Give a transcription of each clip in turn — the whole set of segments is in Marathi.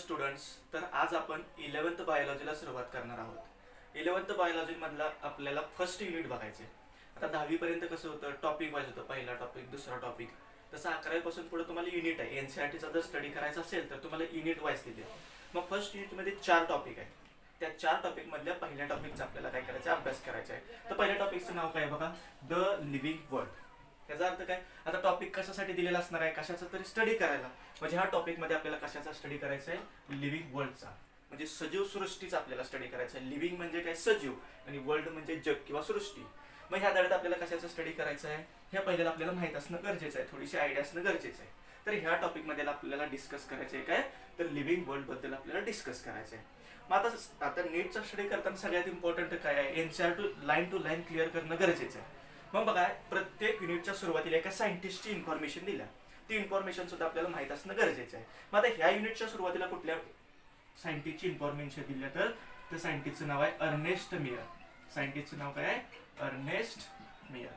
स्टुडंट्स, तर आज आपण 11th बायोलॉजीला सुरुवात करणार आहोत. 11th बायोलॉजी मधला आपल्याला फर्स्ट युनिट बघायचे. आता 10वी पर्यंत कसं होतं, टॉपिक वाईज होतं, पहिला टॉपिक दुसरा टॉपिक. तसं 11वी पासून पुढे तुम्हाला युनिट आहे. एनसीईआरटीचा जर स्टडी करायचा असेल तर तुम्हाला युनिट वाईज दिले. मग फर्स्ट युनिटमध्ये 4 टॉपिक आहेत. त्या 4 टॉपिक मधल्या पहिल्या टॉपिकचा आपल्याला काय करायचं, अभ्यास करायचा आहे. तर पहिल्या टॉपिकचं नाव काय बघा, द लिव्हिंग वर्ल्ड. याचा अर्थ काय, आता टॉपिक कशासाठी दिलेला असणार आहे, कशाचा तरी स्टडी करायला. म्हणजे ह्या टॉपिक मध्ये आपल्याला कशाचा स्टडी करायचा आहे, लिव्हिंग वर्ल्डचा. म्हणजे सजीव सृष्टीचा आपल्याला स्टडी करायचा आहे. लिव्हिंग म्हणजे काय, सजीव, आणि वर्ल्ड म्हणजे जग किंवा सृष्टी. मग ह्या धड्यात आपल्याला कशाचा स्टडी करायचा आहे हे पहिल्याला आपल्याला माहित असणं गरजेचं आहे, थोडीशी आयडिया असणं गरजेचं आहे. तर ह्या टॉपिक मध्ये आपल्याला डिस्कस करायचं आहे काय, तर लिव्हिंग वर्ल्ड बद्दल आपल्याला डिस्कस करायचं आहे. मग आता नीटचा स्टडी करताना सगळ्यात इम्पॉर्टंट काय आहे, एनसीईआरटी टू लाईन क्लिअर करणं गरजेचं आहे. मग बघा, प्रत्येक युनिटच्या सुरुवातीला एका सायंटिस्टची इन्फॉर्मेशन दिल्या, ती इन्फॉर्मेशन सुद्धा आपल्याला माहित असणं गरजेचं आहे. मग आता ह्या युनिटच्या सुरुवातीला कुठल्या सायंटिस्टची इन्फॉर्मेशन दिल्या, तर त्या सायंटिस्टचं नाव आहे अर्नेस्ट मेयर. सायंटिस्टचं नाव काय आहे, अर्नेस्ट मेयर.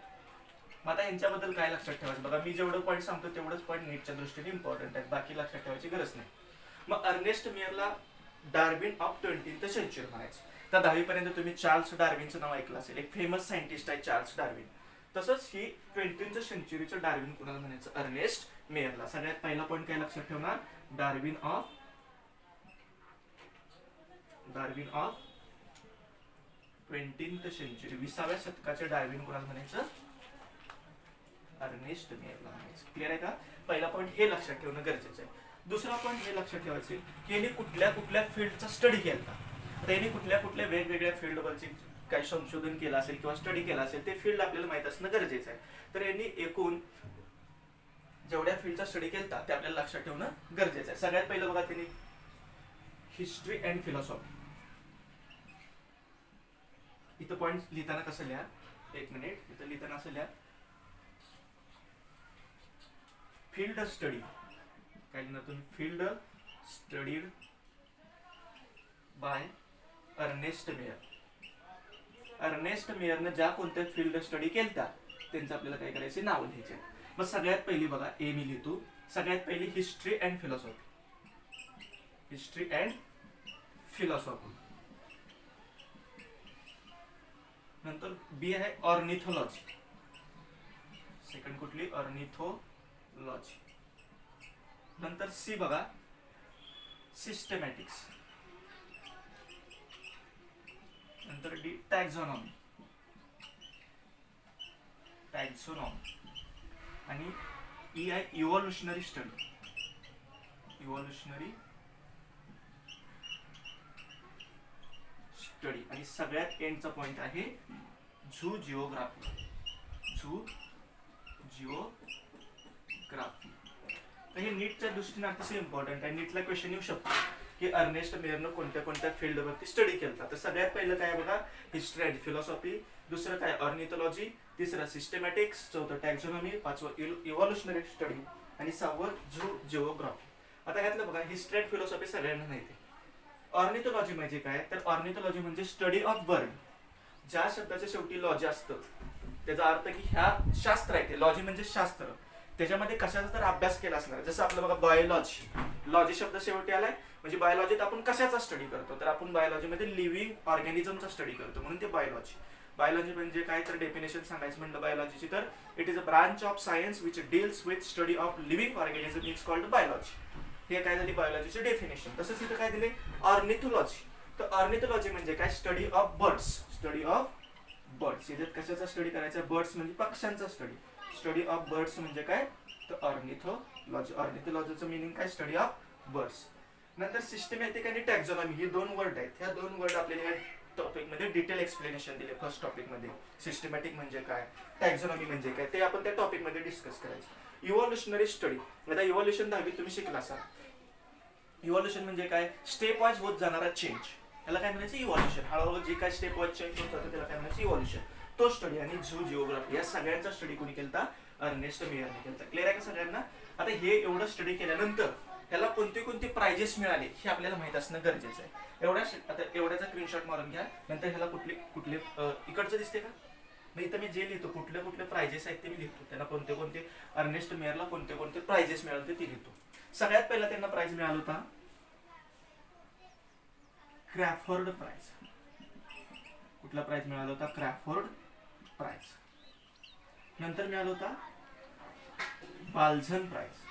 मग आता यांच्याबद्दल काय लक्षात ठेवायचं बघा, मी जेवढं पॉईंट सांगतो तेवढंच पॉईंट नीटच्या दृष्टीने इम्पॉर्टंट आहेत, बाकी लक्षात ठेवायची गरज नाही. मग अर्नेस्ट मेयरला डार्विन ऑफ 20th सेंचुरी म्हणायचं. तर 10वी पर्यंत तुम्ही चार्ल्स डार्विनचं नाव ऐकलं असेल, एक फेमस सायंटिस्ट आहे चार्ल्स डार्विन. तसंच ही 20th सेंचुरीचं डार्विन कुणाला म्हणायचं, अर्नेस्ट मेयरला. सगळ्यात पहिला पॉईंट काय लक्षात ठेवणार, डार्विन ऑफ 20th सेंचुरी, 20व्या शतकाचे डार्विन कुणाला म्हणायचं, अर्नेस्ट मेयरला म्हणायचं. क्लिअर आहे का? पहिला पॉईंट हे लक्षात ठेवणं गरजेचं आहे. दुसरा पॉईंट हे लक्षात ठेवायचे की यांनी कुठल्या कुठल्या फील्डचा स्टडी केला. आता यांनी कुठल्या कुठल्या वेगवेगळ्या फील्डवरची काही संशोधन केलं असेल किंवा स्टडी केला असेल, ते फील्ड आपल्याला माहित असणं गरजेचं आहे. तर यांनी एकूण जेवढ्या फील्डचा स्टडी केला ते आपल्याला लक्षात ठेवणं गरजेचं आहे. सगळ्यात पहिलं बघा, त्यांनी हिस्ट्री अँड फिलॉसॉफी. इथं पॉईंट लिहिताना कसं लिहा, एक मिनिट, इथं लिहिताना असं लिहा, फील्ड स्टडी. काय लिहिणार तुम्ही, field studied by Ernst Mayr. Ernst मेयरनं ज्या कोणत्या फील्ड स्टडी केलता त्यांचं आपल्याला काय करायचे, नाव लिहायचे. मग सगळ्यात पहिली बघा, ए मी लिहितो, सगळ्यात पहिली history and philosophy. History and philosophy. नंतर बी आहे ऑर्निथोलॉजी. सेकंड कुठली, ऑर्निथोलॉजी. नंतर सी बघा, सिस्टमॅटिक्स. नंतर डी टॅक्झॉनॉमी. आणि ई आहे इव्हॉल्युशनरी स्टडी. Evolutionary study. आणि सगळ्यात एंडचा पॉइंट आहे झू जिओग्राफी. Zoogeography. तर हे नीटच्या दृष्टीने अतिशय इम्पॉर्टंट आहे. नीटला क्वेश्चन येऊ शकतो की अर्नेस्ट मेयरनं कोणत्या कोणत्या फील्डवरती स्टडी केला. तर सगळ्यात पहिलं काय बघा, हिस्ट्री अँड फिलॉसॉफी. दुसरं काय, ऑर्निथोलॉजी. तिसरं सिस्टमॅटिक्स. चौथं टॅक्झॉनॉमी. पाचवं इव्हॉल्युशनरी स्टडी. आणि 6वं झू जिओग्राफी. आता ह्यातलं बघा, हिस्ट्री अँड फिलॉसॉफी सगळ्यांना माहिती. ऑर्निथोलॉजी म्हणजे काय, तर ऑर्निथोलॉजी म्हणजे स्टडी ऑफ बर्ड. ज्या शब्दाच्या शेवटी लॉजी असतं त्याचा अर्थ की ह्या शास्त्र आहे, ते लॉजी म्हणजे शास्त्र, त्याच्यामध्ये कशाचा तर अभ्यास केला असणार. जसं आपलं बघा बायोलॉजी, लॉजी शब्द शेवटी आलाय, म्हणजे बायोलॉजीत आपण कशाचा स्टडी करतो, तर आपण बायोलॉजीमध्ये लिव्हिंग ऑर्गॅनिझमचा स्टडी करतो, म्हणून ते बायोलॉजी. बायोलॉजी म्हणजे काय, तर डेफिनेशन सांगायचं म्हणलं बायोलॉजीची, तर it is a branch of science which deals with study of living organism is called biology. हे काय झाली बायोलॉजीची डेफिनेशन. तसंच इथं काय दिले, ऑर्निथोलॉजी. तर ऑर्निथोलॉजी म्हणजे काय, study of birds. Study of birds. याच्यात कशाचा स्टडी करायचा, बर्ड्स म्हणजे पक्ष्यांचा स्टडी. स्टडी ऑफ बर्ड्स म्हणजे काय, तर ऑर्निथोलॉजी. ऑर्निथोलॉजीचं मिनिंग काय, स्टडी ऑफ बर्ड्स. नंतर सिस्टमॅटिक आणि टॅक्झॉनॉमी हे दोन वर्ड आहेत. ह्या दोन वर्ड आपल्याला या टॉपिक मध्ये डिटेल एक्सप्लेनेशन दिले. फर्स्ट टॉपिक मध्ये सिस्टमॅटिक म्हणजे काय, टॅक्झॉनॉमी म्हणजे काय, ते आपण त्या टॉपिक मध्ये डिस्कस करायचं. Evolutionary study. आता इव्हॉल्युशन 10वीत तुम्ही शिकला असाल. इव्हॉल्युशन म्हणजे काय, स्टेप वाईज होत जाणारा चेंज, याला काय म्हणायचं, इव्हॉल्युशन. हळूहळू जे काय स्टेप वाईज चेंज होत जातं त्याला काय म्हणायचं, इव्हॉल्युशन. तो स्टडी. आणि झू जिओग्राफी या सगळ्यांचा स्टडी कोणी केलता, अर्नेस्ट मेयरने केलता. क्लिअर आहे का सगळ्यांना? आता हे एवढं स्टडी केल्यानंतर त्याला कोणते कोणते प्राइजेस मिळाले हे आपल्याला माहित असणं गरजेचं आहे. आता एवढ्याचा स्क्रीनशॉट मारून घ्या. नंतर ह्याला कुठले कुठले इकडचं दिसते का, मग इथं मी जे लिहितो कुठले कुठले प्राइजेस आहेत ते मी लिहितो. त्यांना कोणते कोणते, अर्नेस्ट मेयरला कोणते कोणते प्राइजेस मिळाले ते लिहितो. सगळ्यात पहिला त्यांना प्राइज मिळाला होता क्रॅफोर्ड प्राइज. कुठला प्राइज मिळाला होता? क्रॅफोर्ड प्राइज. नंतर मिळाला होता बाल्झन प्राइज.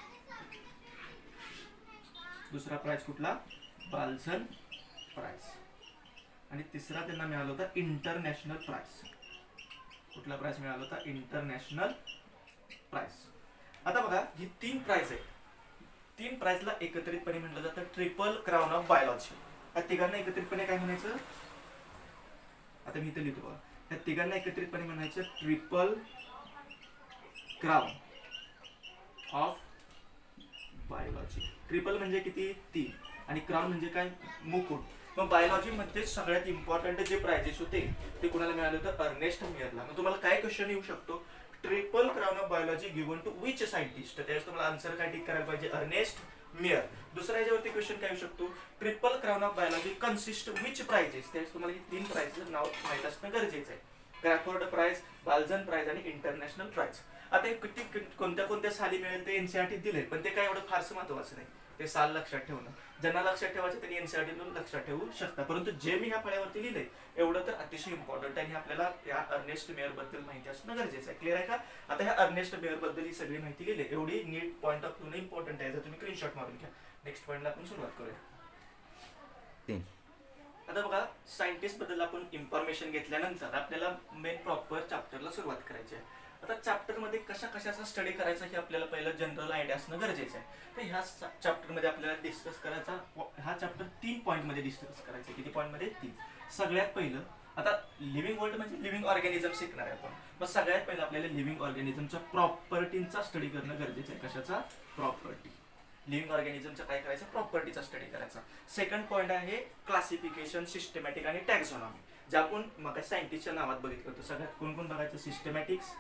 दुसरा प्राइज कुठला? बाल्झन प्राइज. आणि तिसरा त्यांना मिळाला होता इंटरनॅशनल प्राइज. कुठला प्राइज मिळाला होता? International prize. आता बघा ही 3 प्राइज आहेत. 3 प्राइजला एकत्रितपणे म्हटलं जातं ट्रिपल क्राउन ऑफ बायोलॉजी. या तिघांना एकत्रितपणे काय म्हणायचं? आता मी इथे लिहितो बघा. या तिघांना एकत्रितपणे म्हणायचं triple crown of biology. Triple म्हणजे किती? 3. आणि क्राउन म्हणजे काय? मुकुट. मग बायोलॉजी मध्ये सगळ्यात इम्पॉर्टंट जे प्राइजेस होते ते कोणाला मिळाले होते? अर्नेस्ट मेयरला. मग तुम्हाला काय क्वेश्चन येऊ शकतो? Triple crown of biology given to which scientist? त्यावेळेस तुम्हाला आन्सर काय टिक करायला पाहिजे? Ernest Mayr. दुसऱ्या याच्यावरती क्वेश्चन काय येऊ शकतो? Triple crown of biology consist which prizes? त्यावेळेस तुम्हाला ही 3 प्राइजचं नाव माहित असणं गरजेचं आहे. क्रॅफोर्ड प्राइज, बाल्झन प्राइज आणि इंटरनॅशनल प्राइज. आता हे किती कोणत्या कोणत्या साली मिळेल ते एनसीईआरटी दिले, पण ते काय एवढं फारसं महत्वाचं नाही. ते साल लक्षात ठेवणं. ज्यांना लक्षात ठेवायचं त्यांनी एनसीईआरटीतून लक्षात ठेवू शकता. परंतु जे मी ह्या फळ्यावरती लिहिलंय एवढं तर अतिशय इम्पॉर्टंट आहे. आपल्याला या अर्नेस्ट मेयर बद्दल माहिती असणं गरजेचं आहे. क्लिअर आहे का? आता ह्या अर्नेस्ट मेयर बद्दल ही सगळी माहिती लिहिली. एवढी नीट पॉईंट ऑफ व्ह्यू इम्पॉर्टंट आहे. जर तुम्ही स्क्रीनशॉट मारून घ्या. नेक्स्ट पॉईंटला आपण सुरुवात करूया. आता बघा सायंटिस्ट बद्दल आपण इन्फॉर्मेशन घेतल्यानंतर आपल्याला मेन प्रॉपर चॅप्टरला सुरुवात करायची आहे. आता चॅप्टर मध्ये कशा कशाचा स्टडी करायचा हे आपल्याला पहिलं जनरल आयडिया असणं गरजेचं आहे. तर ह्या चॅप्टर मध्ये आपल्याला डिस्कस करायचा. हा चॅप्टर 3 पॉईंट मध्ये डिस्कस करायचा. किती पॉईंट मध्ये? 3. सगळ्यात पहिलं आता लिव्हिंग वर्ल्ड म्हणजे लिव्हिंग ऑर्गॅनिझम शिकणार आहे आपण. मग सगळ्यात पहिलं आपल्याला लिव्हिंग ऑर्गॅनिझमच्या प्रॉपर्टीचा स्टडी करणं गरजेचं आहे. कशाचा? प्रॉपर्टी. लिव्हिंग ऑर्गॅनिझमचा काय करायचं? प्रॉपर्टीचा स्टडी करायचा. सेकंड पॉईंट आहे क्लासिफिकेशन, सिस्टमॅटिक आणि टॅक्झॉनॉमी. जे आपण मग सायंटिस्टच्या नावात बघितलं होतं. सगळ्यात कोण कोण बघायचं? सिस्टमॅटिक्स,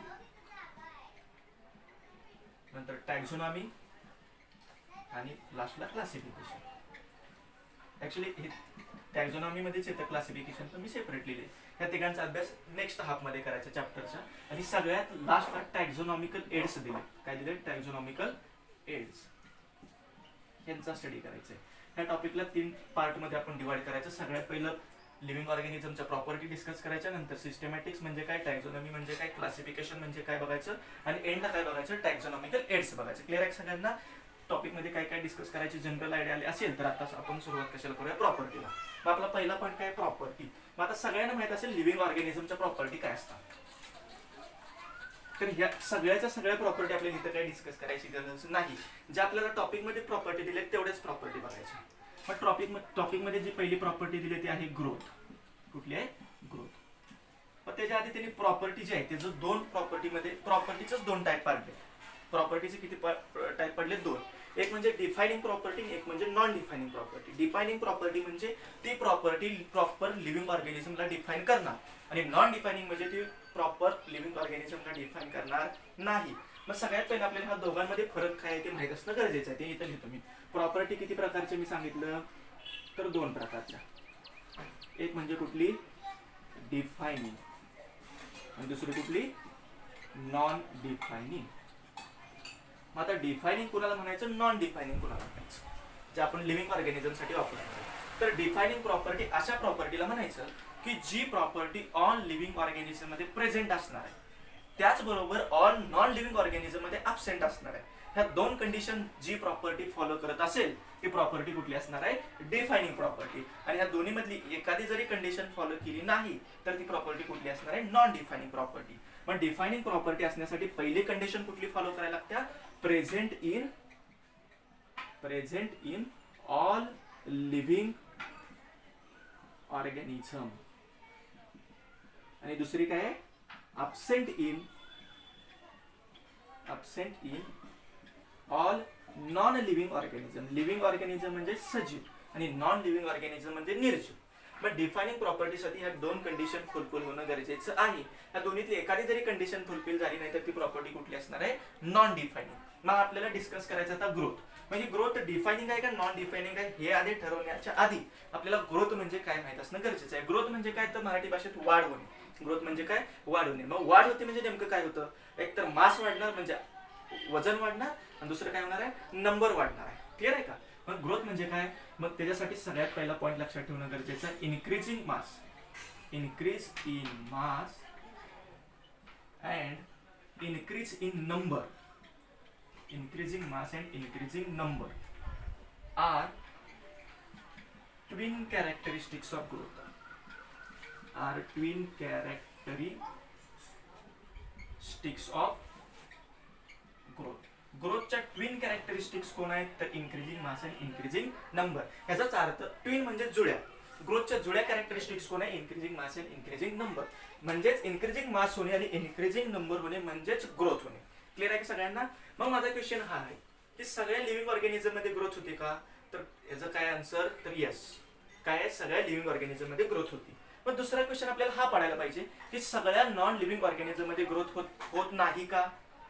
नंतर टॅक्झॉनॉमी आणि लास्टला क्लासिफिकेशन. ऍक्च्युली हे टॅक्झॉनॉमी मध्येच येतं, क्लासिफिकेशन पण मी सेपरेटली लिहिले. या तिघांचा अभ्यास नेक्स्ट हाफ मध्ये करायचा चॅप्टरच्या. आणि सगळ्यात लास्टला टॅक्झॉनॉमिकल एड्स दिले. काय दिले? टॅक्झॉनॉमिकल एड्स. यांचा स्टडी करायचा आहे. या टॉपिकला 3 पार्ट मध्ये आपण डिवाइड करायचं. सगळ्यात पहिलं लिव्हिंग ऑर्गॅनिझमच्या प्रॉपर्टी डिस्कस करायच्या. नंतर सिस्टमॅटिक्स म्हणजे काय, टॅक्झॉनॉमी म्हणजे काय, क्लासिफिकेशन म्हणजे काय बघायचं आणि एंडला काय बघायचं? टॅक्झॉनॉमिकल एड्स बघायचं. क्लिअर आहे सगळ्यांना? टॉपिक मध्ये काय काय डिस्कस करायची जनरल आयडिया आली असेल तर आता आपण सुरुवात कशाला करूया? प्रॉपर्टीला. मग आपला पहिला पॉईंट काय? प्रॉपर्टी. मग आता सगळ्यांना माहित असेल लिव्हिंग ऑर्गॅनिझमच्या प्रॉपर्टी काय असतात. तर ह्या सगळ्याच्या सगळ्या प्रॉपर्टी आपल्याला इथं काही डिस्कस करायची गरज नाही. जे आपल्याला टॉपिक मध्ये प्रॉपर्टी दिले तेवढेच प्रॉपर्टी बघायची. मग टॉपिक मध्ये जी पहिली प्रॉपर्टी दिली ती आहे ग्रोथ. कुठली आहे? ग्रोथ. मग त्याच्या आधी त्यांनी प्रॉपर्टी जी आहे त्याचं 2 प्रॉपर्टीमध्ये प्रॉपर्टीचंच 2 टाईप पाडले. प्रॉपर्टीचे किती टाईप पडले? 2. एक म्हणजे डिफायनिंग प्रॉपर्टी, एक म्हणजे non defining property. Defining property म्हणजे ती प्रॉपर्टी प्रॉपर लिव्हिंग ऑर्गॅनिझमला डिफाइन करणार आणि नॉन डिफायनिंग म्हणजे ती प्रॉपर लिव्हिंग ऑर्गॅनिझमला डिफाइन करणार नाही. मग सगळ्यात पहिलं आपल्याला ह्या दोघांमध्ये फरक काय आहे ते माहित असणं गरजेचं आहे. ते इथं लिहितो मी. प्रॉपर्टी किती प्रकारचे मी सांगितलं? तर 2 प्रकारच्या. एक म्हणजे कुठली? डिफायनिंग आणि दुसरी कुठली? Non defining. मग आता डिफायनिंग कुणाला म्हणायचं, नॉन डिफायनिंग कुणाला म्हणायचं, जे आपण लिव्हिंग ऑर्गॅनिझम साठी वापरतो. तर डिफायनिंग प्रॉपर्टी अशा प्रॉपर्टीला म्हणायचं की जी प्रॉपर्टी ऑन लिव्हिंग ऑर्गॅनिझम मध्ये प्रेझेंट असणार आहे, त्याचबरोबर ऑन नॉन लिव्हिंग ऑर्गॅनिझम मध्ये ॲब्सेंट असणार आहे. ह्या 2 कंडिशन जी प्रॉपर्टी फॉलो करत असेल ती प्रॉपर्टी कुठली असणार आहे? Defining property. आणि ह्या दोन्ही मधली एखादी जरी कंडिशन फॉलो केली नाही तर ती प्रॉपर्टी कुठली असणार आहे? Non defining property. पण डिफायनिंग प्रॉपर्टी असण्यासाठी पहिली कंडिशन कुठली फॉलो करायला लागते? Present in all living organism. आणि दुसरी काय आहे? Absent in all non living organism. Living organism म्हणजे सजीव आणि नॉन लिव्हिंग ऑर्गॅनिझम म्हणजे निर्जीव. मग डिफायनिंग प्रॉपर्टीसाठी ह्या 2 कंडिशन फुलफिल होणं गरजेचं आहे. या दोन्हीतली एखादी जरी कंडिशन फुलफिल झाली नाही तर ती प्रॉपर्टी कुठली असणार आहे? Non defining. मग आपल्याला डिस्कस करायचं आता ग्रोथ. म्हणजे ग्रोथ डिफायनिंग आहे का नॉन डिफायनिंग आहे हे आधी ठरवण्याच्या आधी आपल्याला ग्रोथ म्हणजे काय माहित असणं गरजेचं आहे. ग्रोथ म्हणजे काय तर मराठी भाषेत वाढ होणे. ग्रोथ म्हणजे काय? वाढ होणे. मग वाढ होते म्हणजे नेमकं काय होतं? एक तर मास वाढणार म्हणजे वजन वाढणार आणि दुसरं काय होणार आहे? नंबर वाढणार आहे. क्लिअर आहे का? मग ग्रोथ म्हणजे काय, मग त्याच्यासाठी सगळ्यात पहिला पॉईंट लक्षात ठेवणं गरजेचं आहे, increasing mass, increase in mass and increase in number, increasing mass and increasing number are twin characteristics of growth, are twin characteristics of growth. ग्रोथच्या ट्विन कॅरेक्टरिस्टिक्स कोण आहेत तर increasing mass and increasing number. याचाच अर्थ ट्विन म्हणजे जुळ्या, ग्रोथच्या जुळ्या कॅरेक्टरिस्टिक्स कोण आहे, increasing mass and increasing number. म्हणजेच इन्क्रीजिंग मास होणे आणि इन्क्रीजिंग नंबर होणे म्हणजेच ग्रोथ होणे. क्लिअर आहे की सगळ्यांना. मग माझा क्वेश्चन हा आहे की सगळ्या लिव्हिंग ऑर्गॅनिझम मध्ये ग्रोथ होते का, तर याचं काय आन्सर तर येस. काय सगळ्या लिव्हिंग ऑर्गॅनिझम मध्ये ग्रोथ होती. पण दुसरा क्वेश्चन आपल्याला हा पडायला पाहिजे की सगळ्या नॉन लिव्हिंग ऑर्गॅनिझम मध्ये ग्रोथ होत नाही का,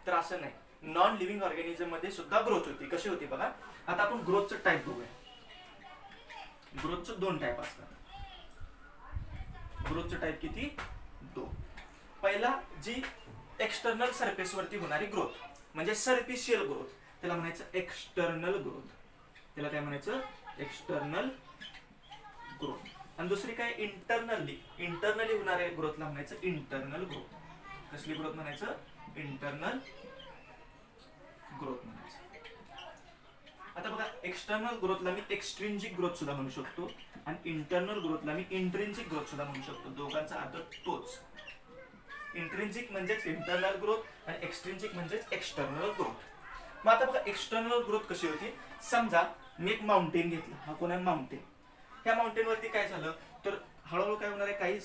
तर असं नाही. नॉन लिव्हिंग ऑर्गॅनिझम मध्ये सुद्धा ग्रोथ होती. कशी होती बघा. आता आपण ग्रोथचं टाईप बघूया. ग्रोथचं 2 टाईप असतात. ग्रोथचं टाईप किती, 2. पहिला जी एक्सटर्नल सरफेस वरती होणारी ग्रोथ म्हणजे सरफेशियल ग्रोथ, त्याला म्हणायचं एक्सटर्नल ग्रोथ. त्याला काय म्हणायचं, एक्सटर्नल ग्रोथ. आणि दुसरी काय इंटरनली होणाऱ्या ग्रोथला म्हणायचं इंटरनल ग्रोथ. कसली ग्रोथ म्हणायचं, इंटरनल ग्रोथ म्हणायचं. आता बघा एक्सटर्नल ग्रोथला मी एक्सट्रिंजिक ग्रोथ सुद्धा म्हणू शकतो आणि इंटरनल ग्रोथला मी इंट्रिन्सिक ग्रोथ सुद्धा म्हणू शकतो. दोघांचा अर्थ तोच. इंट्रिन्सिक म्हणजेच इंटरनल ग्रोथ आणि एक्सट्रिन्सिक म्हणजेच एक्सटर्नल ग्रोथ. मग आता बघा एक्सटर्नल ग्रोथ कशी होती. समजा मी एक माउंटेन घेतलं, हा कोण आहे माउंटेन. ह्या माउंटेन वरती काय झालं तर हळूहळू काय होणार आहे, काही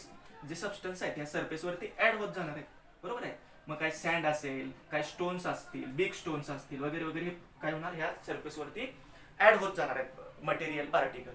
जे सबस्टन्स आहेत ह्या सरफेस वरती ऍड होत जाणार आहेत, बरोबर आहे. मग काय सँड असेल, काय स्टोन्स असतील, बिग स्टोन्स असतील वगैरे वगैरे, हे काय होणार ह्या सरफेस वरती ऍड होत जाणार आहेत मटेरियल पार्टिकल.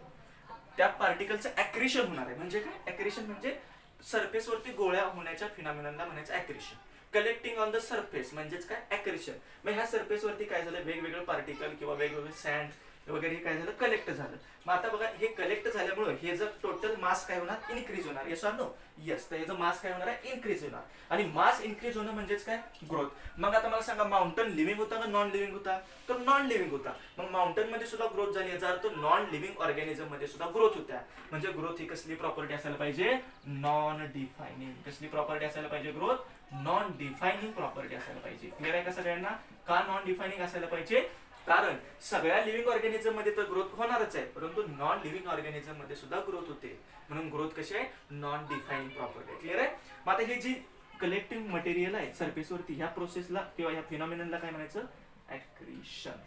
त्या पार्टिकलचं ऍक्रिशन होणार आहे. म्हणजे काय ऍक्रिशन म्हणजे सरफेस वरती गोळ्या होण्याच्या फिनॉमिननला म्हणायचं ऍक्रिशन. कलेक्टिंग ऑन द सरफेस म्हणजेच काय ऍक्रिशन. मग ह्या सरफेस वरती काय झालं, वेगवेगळे पार्टिकल किंवा वेगवेगळे सँड वगैरे काय झालं, कलेक्ट झालं. मग आता बघा हे कलेक्ट झाल्यामुळे हे जर टोटल मास काय होणार, इन्क्रीज होणार. Yes or no, yes. तर याचं मास काय होणार आहे, इन्क्रीज होणार. आणि मास इन्क्रीज होणं म्हणजेच काय, ग्रोथ. मग आता मला सांगा माउंटन लिव्हिंग होता का नॉन लिव्हिंग होता, तर नॉन लिव्हिंग होता. मग माउंटन मध्ये सुद्धा ग्रोथ झाली, याचा अर्थ नॉन लिव्हिंग ऑर्गॅनिझम मध्ये सुद्धा ग्रोथ होत्या. म्हणजे ग्रोथ ही कसली प्रॉपर्टी असायला पाहिजे, नॉन डिफायनिंग. कसली प्रॉपर्टी असायला पाहिजे, ग्रोथ नॉन डिफायनिंग प्रॉपर्टी असायला पाहिजे. क्लिअर आहे का सगळ्यांना. का नॉन डिफायनिंग असायला पाहिजे, कारण सगळ्या लिव्हिंग ऑर्गॅनिझम मध्ये तर ग्रोथ होणारच आहे, परंतु नॉन लिव्हिंग ऑर्गॅनिझम मध्ये सुद्धा ग्रोथ होते. म्हणून ग्रोथ कशी आहे, नॉन डिफायनिंग प्रॉपर्टी. क्लिअर आहे. मग आता हे जी कलेक्टिंग मटेरियल आहे सरफेस वरती, ह्या प्रोसेसला किंवा ह्या फिनॉमिननला काय म्हणायचं, ऍक्रिशन.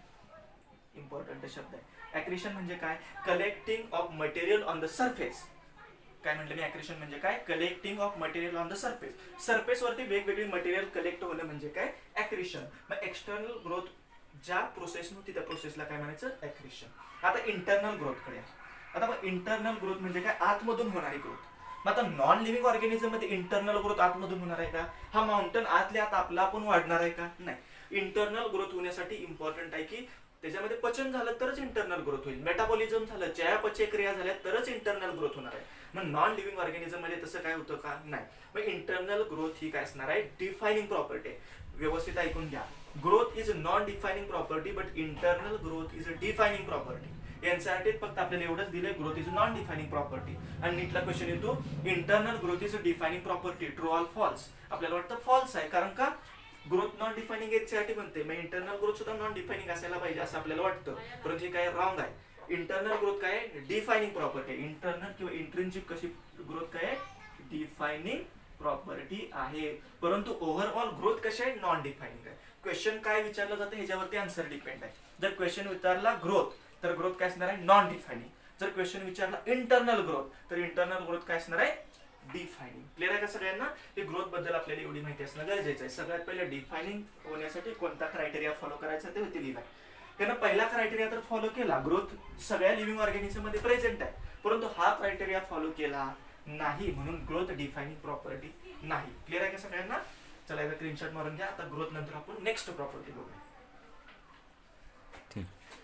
इम्पॉर्टंट शब्द आहे. ऍक्रिशन म्हणजे काय, collecting of material on the surface. काय म्हटलं मी, ऍक्रिशन म्हणजे काय, collecting of material on the surface. Surface वरती वेगवेगळी मटेरियल कलेक्ट होणं म्हणजे काय, ऍक्रिशन. मग एक्सटर्नल ग्रोथ ज्या प्रोसेस नव्हती त्या प्रोसेसला काय म्हणायचं, ऍक्रिशन. आता इंटरनल ग्रोथ कडे. आता मग इंटरनल ग्रोथ म्हणजे काय, आतमधून होणारी ग्रोथ. मग आता नॉन लिव्हिंग ऑर्गॅनिझम मध्ये इंटरनल ग्रोथ आतमधून होणार आहे का, हा माउंटन आतल्या आत आपला आपण वाढणार आहे का, नाही. इंटरनल ग्रोथ होण्यासाठी इम्पॉर्टंट आहे की त्याच्यामध्ये पचन झालं तरच इंटरनल ग्रोथ होईल, मेटाबॉलिझम झालं, चयापचय क्रिया झाल्या तरच इंटरनल ग्रोथ होणार आहे. मग नॉन लिव्हिंग ऑर्गॅनिझम मध्ये तसं काय होतं का, नाही. मग इंटरनल ग्रोथ ही काय असणार आहे, डिफायनिंग प्रॉपर्टी आहे. व्यवस्थित ऐकून घ्या. Growth is non defining property but internal growth is a defining property. एनसीईआरटीत फक्त आपल्याला एवढंच दिलंय, growth is non defining property. आणि नीटला क्वेश्चन येतो, internal growth is a defining property, true or false. आपल्याला वाटतं फॉल्स आहे, कारण का ग्रोथ नॉन डिफायनिंग एनसीईआरटी म्हणते, मग इंटरनल ग्रोथ सुद्धा नॉन डिफायनिंग असायला पाहिजे असं आपल्याला वाटतं, परंतु हे काय रॉंग आहे. इंटरनल ग्रोथ काय आहे, डिफायनिंग प्रॉपर्टी. इंटरनल किंवा इंट्रिन्सिक कशी ग्रोथ काय आहे, डिफायनिंग प्रॉपर्टी आहे. परंतु ओव्हरऑल ग्रोथ कशी आहे, नॉन डिफायनिंग आहे. क्वेश्चन काय विचारलं जातं ह्याच्यावरती आन्सर डिपेंड आहे. जर क्वेश्चन विचारला ग्रोथ तर ग्रोथ काय असणार आहे, नॉन डिफायनिंग. जर क्वेश्चन विचारला इंटरनल ग्रोथ तर इंटरनल ग्रोथ काय असणार आहे, डिफायनिंग. क्लिअर आहे का सगळ्यांना. हे ग्रोथ बद्दल आपल्याला एवढी माहिती असणं गरजेचं आहे. सगळ्यात पहिले डिफायनिंग होण्यासाठी कोणता क्रायटेरिया फॉलो करायचा ते होते लिहिलाय. त्यानं पहिला क्रायटेरिया तर फॉलो केला, ग्रोथ सगळ्या लिव्हिंग ऑर्गॅनिझम मध्ये प्रेझेंट आहे, परंतु हा क्रायटेरिया फॉलो केला नाही, म्हणून ग्रोथ डिफायनिंग प्रॉपर्टी नाही. क्लिअर आहे का सगळ्यांना. चला एकदा स्क्रीनशॉट मारून घ्या. आता ग्रोथ नंतर आपण नेक्स्ट प्रॉपर्टी बघूया.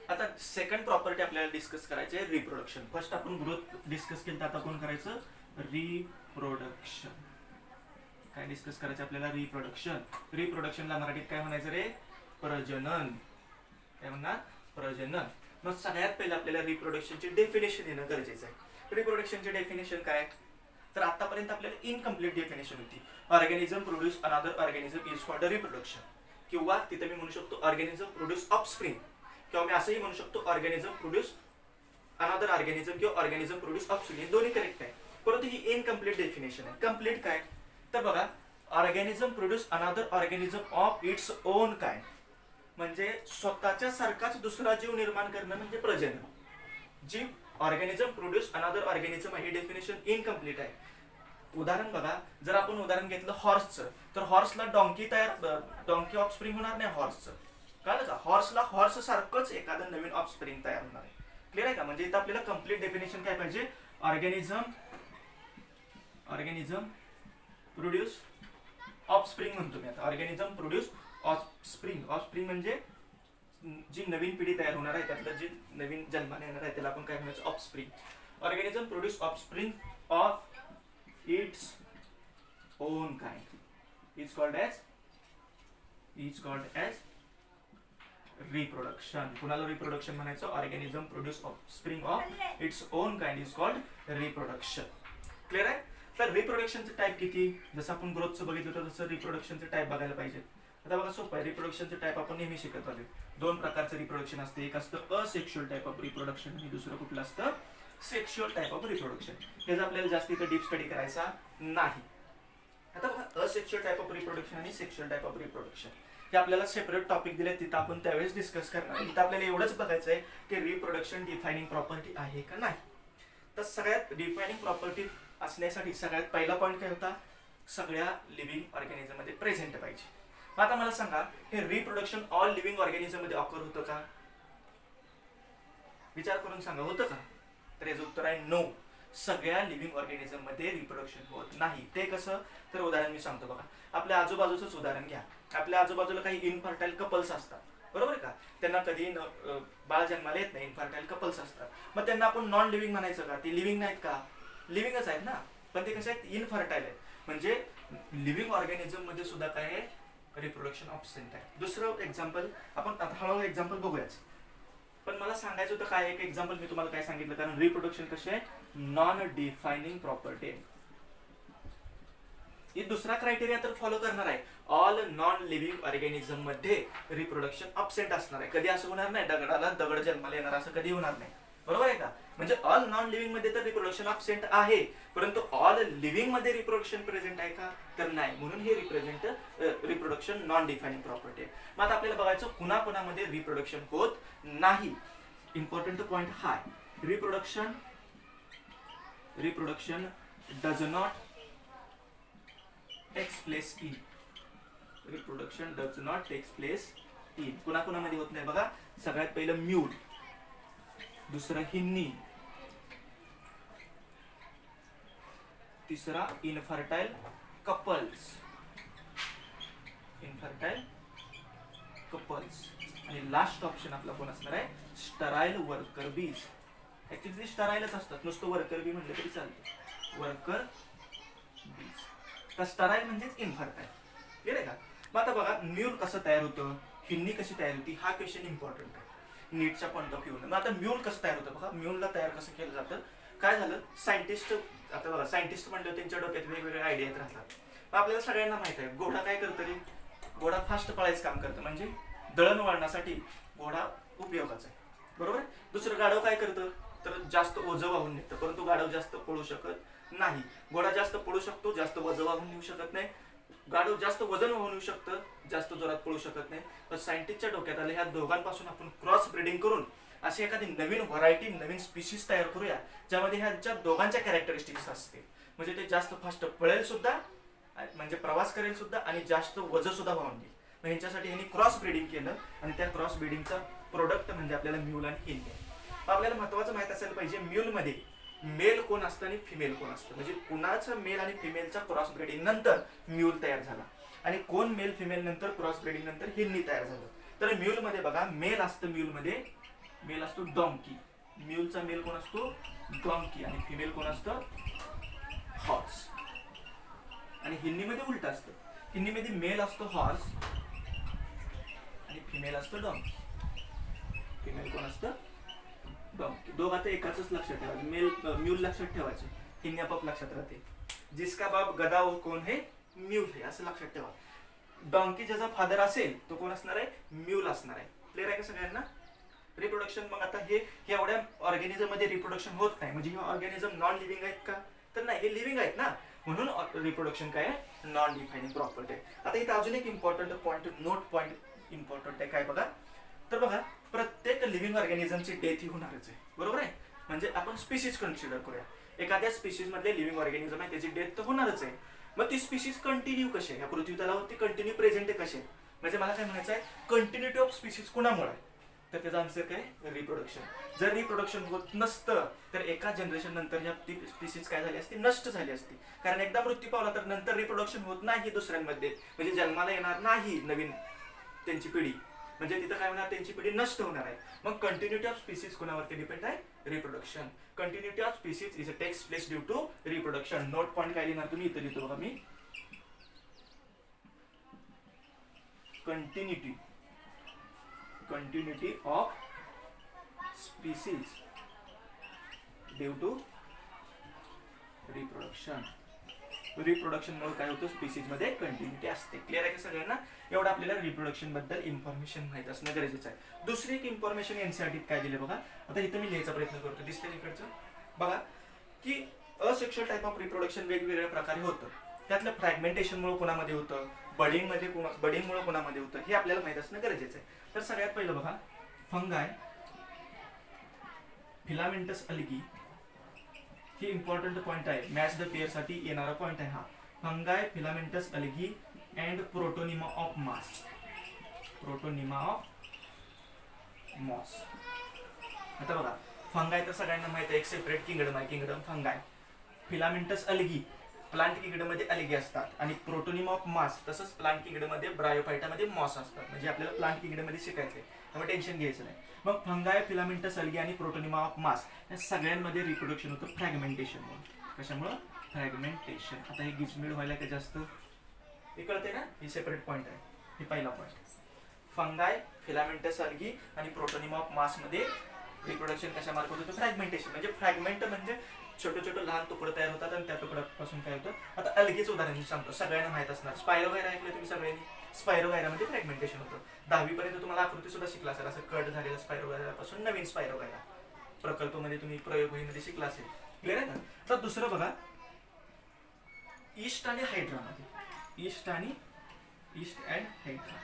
आता सेकंड प्रॉपर्टी आपल्याला डिस्कस करायची आहे, रिप्रोडक्शन. फर्स्ट आपण ग्रोथ डिस्कस केलं, आता आपण करायचं रिप्रोडक्शन. काय डिस्कस करायचं आपल्याला, रिप्रोडक्शन. रिप्रोडक्शनला मराठीत काय म्हणायचं रे, प्रजनन. काय म्हणणार, प्रजनन. मग सगळ्यात पहिलं आपल्याला रिप्रोडक्शनची डेफिनेशन येणं गरजेचं आहे. रिप्रोडक्शनची डेफिनेशन काय, तर आतापर्यंत आपल्याला इनकम्प्लीट डेफिनेशन होती. Organism produce another organism is called reproduction, किंवा तिथे मी म्हणू शकतो ऑर्गॅनिझम प्रोड्यूस ऑफस्प्रिंग, किंवा मी असंही म्हणू शकतो ऑर्गॅनिझम प्रोड्यूस अनदर ऑर्गॅनिझम किंवा ऑर्गॅनिझम प्रोड्यूस ऑफस्प्रिंग. दोन्ही करेक्ट आहे, परंतु ही इनकम्प्लीट डेफिनेशन आहे. कम्प्लीट काय, तर बघा organism produce another organism of its own kind, म्हणजे स्वतःच्या सारखाच दुसरा जीव निर्माण करणं म्हणजे प्रजनन. जी ऑर्गॅनिझम प्रोड्यूस अनदर ऑर्गॅनिझम ही डेफिनेशन इनकम्प्लीट आहे. उदाहरण बघा, जर आपण उदाहरण घेतलं हॉर्सचं, तर हॉर्सला डॉंकी ऑफस्प्रिंग होणार नाही हॉर्सचं, कळलं का? हॉर्सला हॉर्स सारखंच एखादं नवीन ऑफस्प्रिंग तयार होणार आहे. क्लिअर आहे का? म्हणजे इथं आपल्याला कम्प्लीट डेफिनेशन काय पाहिजे, ऑर्गॅनिझम प्रोड्यूस ऑफस्प्रिंग म्हणतो मी आता. ऑर्गॅनिझम प्रोड्यूस ऑफस्प्रिंग, ऑफस्प्रिंग म्हणजे जी नवीन पिढी तयार होणार आहे, त्यातलं जे नवीन जन्माने येणार आहे त्याला आपण काय म्हणायचं, offspring. Organism produce offspring of its own kind is called as reproduction. कुणाला रिप्रोडक्शन म्हणायचं, organism produce offspring of its own kind is called reproduction. Clear आहे? तर रिप्रोडक्शनचे टाईप किती, जसं आपण ग्रोथचं बघितलं होतं तसं रिप्रोडक्शनचे टाईप बघायला पाहिजे. आता बघा सोपं आहे, रिप्रोडक्शनचे टाईप आपण नेहमी शिकत आलोय. दोन प्रकारचं रिप्रोडक्शन असते, एक असतं असेक्शुअल टाईप ऑफ रिप्रोडक्शन आणि दुसरं कुठलं असतं, सेक्शुअल टाईप ऑफ रिप्रोडक्शन. याचा आपल्याला जास्त इथं डीप स्टडी करायचा नाही. आता बघा असेक्शुअल टाईप ऑफ रिप्रोडक्शन आणि सेक्शुअल टाईप ऑफ रिप्रोडक्शन हे आपल्याला सेपरेट टॉपिक दिले, तिथं आपण त्यावेळेस डिस्कस करणार. इथं आपल्याला एवढंच बघायचं आहे की रिप्रोडक्शन डिफायनिंग प्रॉपर्टी आहे का नाही. तर सगळ्यात डिफायनिंग प्रॉपर्टी असण्यासाठी सगळ्यात पहिला पॉईंट काय होता, सगळ्या लिव्हिंग ऑर्गॅनिझम मध्ये प्रेझेंट पाहिजे. आता मला सांगा, हे रिप्रोडक्शन ऑल लिव्हिंग ऑर्गॅनिझम मध्ये ऑकर होतं का? विचार करून सांगा, होतं का? तर याचं उत्तर आहे नो. सगळ्या लिव्हिंग ऑर्गॅनिझम मध्ये रिप्रोडक्शन होत नाही. ते कसं, तर उदाहरण मी सांगतो बघा. आपल्या आजूबाजूचंच उदाहरण घ्या. आपल्या आजूबाजूला काही इनफर्टाईल कपल्स असतात, बरोबर का? त्यांना कधी बाळ जन्माला येत नाही, इनफर्टाईल कपल्स असतात. मग त्यांना आपण नॉन लिव्हिंग म्हणायचं का? ते लिव्हिंग नाहीत का? लिव्हिंगच आहेत ना, पण ते कसे आहेत, इनफर्टाईल आहेत. म्हणजे लिव्हिंग ऑर्गॅनिझम मध्ये सुद्धा काय आहे, रिप्रोडक्शन ऑब्सेंट आहे. दुसरं एक्झाम्पल आपण हळूहळू एक्झाम्पल बघूयाच, पण मला सांगायचं होतं काय, एक एक्झाम्पल मी तुम्हाला काय सांगितलं, कारण रिप्रोडक्शन कसे आहे, नॉन डिफायनिंग प्रॉपर्टी आहे. ही दुसरा क्रायटेरिया तर फॉलो करणार आहे, ऑल नॉन लिव्हिंग ऑर्गॅनिझम मध्ये रिप्रोडक्शन ऑब्सेंट असणार आहे. कधी असं होणार नाही, दगडाला दगड जन्माला येणार असं कधी होणार नाही, बरोबर आहे का? म्हणजे ऑल नॉन लिव्हिंग मध्ये तर रिप्रोडक्शन ऑब्सेंट आहे, परंतु ऑल लिव्हिंग मध्ये रिप्रोडक्शन प्रेझेंट आहे का? तर नाही. म्हणून हे रिप्रोडक्शन नॉन डिफायनिंग प्रॉपर्टी आहे. मग आता आपल्याला बघायचं कुणाकुणामध्ये रिप्रोडक्शन होत नाही. इम्पॉर्टंट पॉइंट हा आहे, reproduction does not takes place in. Reproduction does not takes place in. कुणाकुणामध्ये होत नाही बघा. सगळ्यात पहिलं म्यूल, दुसरं हिन्नी, तिसरा इनफर्टाईल कपल्स, आणि लास्ट ऑप्शन आपला कोण असणार आहे, स्टराईल वर्कर बीज. ऍक्च्युअली स्टराईलच असतात, नुसतं वर्कर बी म्हटलं तरी चालतं, वर्कर बीज. तर स्टराईल म्हणजेच इनफर्टाईल. क्लिअर आहे का? मग आता बघा म्यूल कसं तयार होतं, हिन्नी कशी तयार होती, हा क्वेश्चन इम्पॉर्टंट आहे नीटच्या पॉईंट ऑफ व्ह्यू. मग आता म्यूल कसं तयार होतं बघा. म्यूलला तयार कसं केलं जातं, काय झालं, सायंटिस्ट, आता बघा सायंटिस्ट म्हणलं त्यांच्या डोक्यात वेगवेगळे आयडिया येत राहतात. मग आपल्याला सगळ्यांना माहित आहे घोडा काय करतं रे, घोडा फास्ट पळायचं काम करतं, म्हणजे दळणवळणासाठी घोडा उपयोगाचा आहे, बरोबर. दुसरं गाढव काय करतं, तर जास्त ओझं वाहून नेतं, परंतु गाढव जास्त पळू शकत नाही. घोडा जास्त पळू शकतो, जास्त वजन वाहून नेऊ शकत नाही. गाढव जास्त वजन वाहून नेऊ शकतं, जास्त जोरात पळू शकत नाही. तर सायंटिस्टच्या डोक्यात आलं, ह्या दोघांपासून आपण क्रॉस ब्रीडिंग करून अशी एखादी नवीन व्हरायटी, नवीन स्पीशीज तयार करूया, ज्यामध्ये ह्यांच्या दोघांच्या कॅरेक्टरिस्टिक्स असतील. म्हणजे ते जास्त फास्ट पळेल सुद्धा, म्हणजे प्रवास करेल सुद्धा, आणि जास्त वजन सुद्धा वाहून घेईल. मग ह्यांच्यासाठी ह्यांनी क्रॉस ब्रीडिंग केलं, आणि त्या क्रॉस ब्रीडिंगचा प्रोडक्ट म्हणजे आपल्याला म्यूल आणि हिन्नी. आपल्याला महत्वाचं माहित असायला पाहिजे, म्यूल मध्ये मेल कोण असतं आणि फिमेल कोण असतं, म्हणजे कुणाचं मेल आणि फिमेलचा क्रॉस ब्रीडिंग नंतर म्यूल तयार झाला, आणि कोण मेल फिमेल नंतर क्रॉस ब्रीडिंग नंतर हिन्नी तयार झालं. तर म्यूल मध्ये बघा, मेल असतं, म्यूल मध्ये मेल असतो डॉंकी. म्यूलचा मेल कोण असतो, डॉंकी, आणि फिमेल कोण असतं, हॉर्स. आणि हिन्नी मध्ये उलट असतं, हिन्नी मध्ये मेल असतो हॉर्स आणि फिमेल असतो डॉंकी. फिमेल कोण असतं, डॉन्की. दोघं आता एकाच लक्षात ठेवायचं. म्यूल लक्षात ठेवायचं. हिने आपाप लक्षात राहते. जिसका बाप गधा हो कोण हे म्यूल हे असं लक्षात ठेवा. डॉन्की ज्याचा फादर असेल तो कोण असणार आहे? म्यूल असणार आहे. क्लिअर आहे का सगळ्यांना? रिप्रोडक्शन मग आता हे एवढ्या ऑर्गॅनिझम मध्ये रिप्रोडक्शन होत नाही म्हणजे हे ऑर्गॅनिझम नॉन लिव्हिंग आहेत का? तर नाही, हे लिव्हिंग आहेत ना, म्हणून रिप्रोडक्शन काय आहे? नॉन डिफायनिंग प्रॉपर्टी आहे. आता इथं अजून एक important point, note point important आहे. काय बघा, तर बघा प्रत्येक लिव्हिंग ऑर्गॅनिझमची डेथ ही होणारच आहे. बरोबर आहे? म्हणजे आपण स्पीशीज कन्सिडर करूया. एखाद्या स्पीशीज मधले लिव्हिंग ऑर्गॅनिझम आहे त्याची डेथ तर होणारच आहे. मग ती स्पीशीज कंटिन्यू कशी आहे? या पृथ्वी तलावरती कंटिन्यू प्रेझेंट आहे कशी आहे? म्हणजे मला काय म्हणायचं आहे, कंटिन्युटी ऑफ स्पीशीज कुणामुळे आहे? तर त्याचा आन्सर काय? रिप्रोडक्शन. जर रिप्रोडक्शन होत नसतं तर एका जनरेशन नंतर या स्पीशीज काय झाली असती? नष्ट झाली असती. कारण एकदा मृत्यू पावला तर नंतर रिप्रोडक्शन होत नाही दुसऱ्यांमध्ये, म्हणजे जन्माला येणार नाही नवीन त्यांची पिढी. म्हणजे तिथं काय होणार? त्यांची पिढी नष्ट होणार आहे. मग कंटिन्युटी ऑफ स्पीसीज कोणावरती डिपेंड आहे? Reproduction. Continuity of species is a takes place due to reproduction. Note point काय लिहिणार तुम्ही? इथं लिहितो बघा मी. Continuity of species due to reproduction. Reproduction मुळे काय होतं? स्पीसीज मध्ये कंटिन्युटी असते. क्लिअर आहे का सगळ्यांना? एवढं आपल्याला रिप्रोडक्शन बद्दल इन्फॉर्मेशन माहित असणं गरजेचं आहे. दुसरी एक इन्फॉर्मेशन एनसीईआरटीत काय दिले बघा. आता इथं मी लिहायचा प्रयत्न करतो. दिसते इकडचं बघा की असेक्शुअल टाइप ऑफ रिप्रोडक्शन वेगवेगळ्या प्रकारे होतं. त्यातलं फ्रॅगमेंटेशन मुळे कोणामध्ये होतं, बडिंग मुळे कोणामध्ये होतं, हे आपल्याला माहित असणं गरजेचं आहे. तर सगळ्यात पहिलं बघा, फंगाय, फिलामेंटस अल्गी, ही इम्पॉर्टंट पॉइंट आहे. मॅच द पेअर साठी येणारा पॉइंट आहे हा. Fungi, filamentous algae and protonema of moss. Protonema of moss. आता बघा, फंगाय तर सगळ्यांना माहित आहे, एक सेपरेट किंगडम आहे, kingdom fungi. Filamentous algae, plant kingdom मध्ये अल्गी असतात. आणि प्रोटोनिमा ऑफ मॉस, तसंच प्लांट किंगडम मध्ये ब्रायोफायटामध्ये मॉस असतात. म्हणजे आपल्याला प्लांट किंगडम मध्ये शिकायचंय, त्यामुळे टेन्शन घ्यायचं नाही. मग फंगाय, फिलामेंटस अल्गी आणि प्रोटोनिमा ऑफ मॉस या सगळ्यांमध्ये रिप्रोडक्शन होतं फ्रॅगमेंटेशन मुळे. कशामुळे? फ्रॅगमेंटेशन. आता हे गिचमिड व्हायला का जास्त हे कळते ना? ही सेपरेट पॉइंट आहे. ही पहिला पॉइंट. फंगाय, फिलामेंटस अल्गी आणि प्रोटोनिमा ऑफ मॉस मध्ये रिप्रोडक्शन कशा मार्फत होतं? फ्रॅगमेंटेशन. म्हणजे फ्रॅगमेंट म्हणजे छोटे छोटे लहान तुकडे तयार होतात आणि त्या तुकड्यापासून काय होतं? आता अल्गीचं उदाहरण मी सांगतो, सगळ्यांना माहित असणार. स्पायरोगायरा ऐकलं तुम्ही सगळ्यांनी? स्पायरोगायरामध्ये फ्रॅगमेंटेशन होतं. 10वी पर्यंत तुम्हाला आकृती सुद्धा शिकला असेल, असं कट झालेला स्पायरोगायरापासून नवीन स्पायरोगायरा प्रकल्पामध्ये तुम्ही प्रयोगवहीमध्ये शिकला असेल. क्लिअर आहे का? तर दुसरं बघा, ईस्ट आणि हायड्रामध्ये, ईस्ट अँड हायड्रा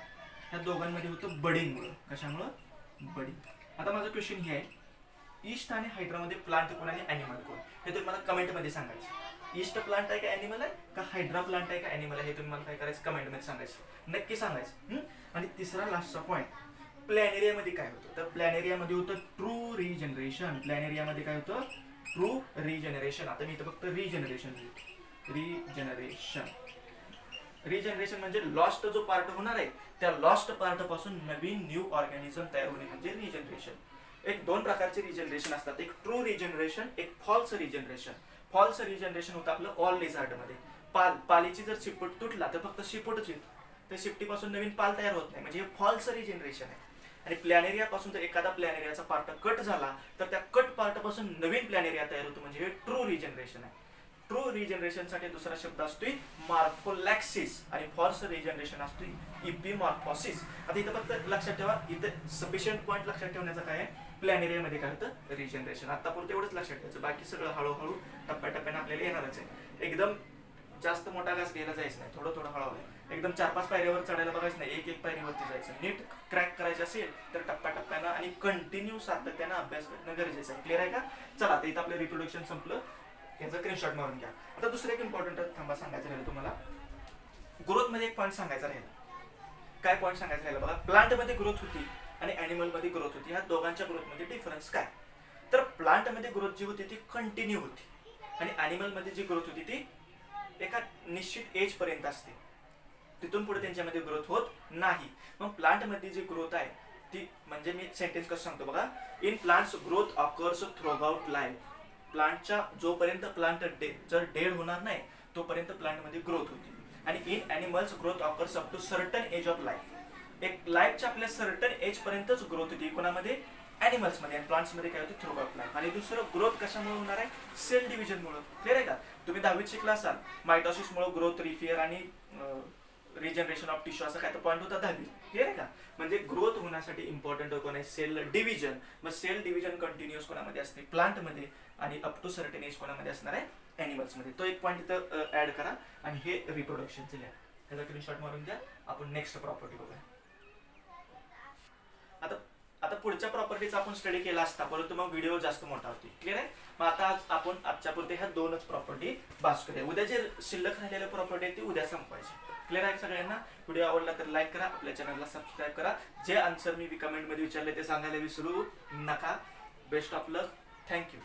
ह्या दोघांमध्ये होतं बडिंग मुळे. कशामुळं? बडिंग. आता माझं क्वेश्चन हे आहे, ईस्ट आणि हायड्रामध्ये प्लांट कोण आणि ॲनिमल कोण? हे तुम्ही मला कमेंटमध्ये सांगायचं. ईस्ट प्लांट आहे का ॲनिमल आहे, का हायड्रा प्लांट आहे का ॲनिमल आहे, हे तुम्ही मला काय करायचं? कमेंटमध्ये सांगायचं, नक्की सांगायचं. आणि तिसरा लास्टचा पॉईंट, प्लॅनेरियामध्ये काय होतं? तर प्लॅनेरियामध्ये होतं ट्रू रिजनरेशन. प्लॅनेरियामध्ये काय होतं? True regeneration. आता मी इथं फक्त रिजनरेशन रिजनरेशन म्हणजे लॉस्ट जो पार्ट होणार आहे त्या लॉस्ट पार्ट पासून नवीन न्यू ऑर्गॅनिझम तयार होणे म्हणजे रिजनरेशन. एक दोन प्रकारचे रिजनरेशन असतात, एक ट्रू रिजनरेशन, एक फॉल्स रिजनरेशन. फॉल्स रिजनरेशन होतं आपलं ऑल लिझार्ड मध्ये. पालीची जर शिपट तुटला तर फक्त शिपटच येतो, त्या शिपटीपासून नवीन पाल तयार होत नाही, म्हणजे हे फॉल्स रिजनरेशन आहे. आणि प्लॅनेरिया पासून जर एखादा प्लॅनेरियाचा पार्ट कट झाला तर त्या कट पार्ट पासून नवीन प्लॅनेरिया तयार होतो, म्हणजे हे ट्रू रिजनरेशन आहे. ट्रू रिजनरेशन साठी दुसरा शब्द असतोय मॉर्फोलॅक्सिस आणि फॉल्स रिजनरेशन असतोय इपिमॉर्फोसिस. आता इथं फक्त लक्षात ठेवा, इथं सफिशियंट पॉईंट लक्षात ठेवण्याचा काय आहे? प्लॅनेरिया मध्ये काय होतं? रिजनरेशन. आतापुरतं एवढंच लक्षात ठेवायचं, बाकी सगळं हळूहळू टप्प्याटप्प्याने आपल्याला येणारच आहे. एकदम जास्त मोठा घास घ्यायला जायचं नाही, थोडं थोडं हळूहळू. एकदम 4-5 पायऱ्यावर चढायला बघायचं नाही, एक पायरीवरती जायचं. नीट क्रॅक करायचं असेल तर टप्प्याटप्प्यानं आणि कंटिन्यू सातत्यानं अभ्यास करणं गरजेचं आहे. क्लिअर आहे का? चला, आता इथं आपलं रिप्रोडक्शन संपलं, याचा स्क्रीनशॉट मारून घ्या. आता दुसरं एक इम्पॉर्टंट थांबा सांगायचं राहिलं तुम्हाला, ग्रोथ मध्ये एक पॉईंट सांगायचा राहिला. काय पॉईंट सांगायचं राहिलं बघा, प्लांट मध्ये ग्रोथ होती आणि ॲनिमल मध्ये ग्रोथ होती, ह्या दोघांच्या ग्रोथ मध्ये डिफरन्स काय? तर प्लांट मध्ये ग्रोथ जी होती ती कंटिन्यू होती आणि ॲनिमल मध्ये जी ग्रोथ होती ती एका निश्चित एज पर्यंत असते, तिथून पुढे त्यांच्यामध्ये ग्रोथ होत नाही. मग प्लांट मध्ये जी ग्रोथ आहे ती म्हणजे मी सेंटेन्स कसं सांगतो बघा, in plants growth occurs throughout life. प्लांटच्या जोपर्यंत प्लांट जर डेड होणार नाही तोपर्यंत प्लांट मध्ये ग्रोथ होती. आणि in animals growth occurs up to certain age of life. एक लाईफच्या आपल्या सर्टन एज पर्यंतच ग्रोथ होती कोणामध्ये? ॲनिमल्स मध्ये, आणि प्लांट्स मध्ये काय होते थ्रू लाईफ. आणि दुसरं ग्रोथ कशामुळे होणार आहे, सेल डिव्हिजनमुळे. क्लिअर आहे का, तुम्ही 10वीत शिकला असाल मायटॉसिसमुळे ग्रोथ, रिपेअर आणि रिजनरेशन ऑफ टिश्यू असं काय तर पॉईंट होता 10वी. क्लिअर आहे का, म्हणजे ग्रोथ होण्यासाठी इम्पॉर्टंट कोण आहे, सेल डिव्हिजन. मग सेल डिव्हिजन कंटिन्युअस कोणामध्ये असते, प्लांटमध्ये, आणि अप टू सर्टन एज कोणामध्ये असणार आहे, ॲनिमल्समध्ये. तो एक पॉईंट इथं ऍड करा. आणि हे रिप्रोडक्शनचे लिहा, ह्याचा स्क्रीनशॉट मारून द्या. आपण नेक्स्ट प्रॉपर्टी बघूया. आता आता पुढच्या प्रॉपर्टीचा आपण स्टडी केला असता, परंतु मग व्हिडिओ जास्त मोठा होती. क्लिअर आहे, मग आता आज आपण आजच्या पुरते ह्या 2च प्रॉपर्टी पास करूया. उद्या जे शिल्लक राहिलेल्या प्रॉपर्टी आहेत ती उद्या संपवायची. क्लिअर आहे सगळ्यांना. व्हिडिओ आवडला तर लाईक करा, आपल्या चॅनलला सबस्क्राईब करा. जे आन्सर मी कमेंटमध्ये विचारले ते सांगायला विसरू नका. Best of luck. थँक्यू.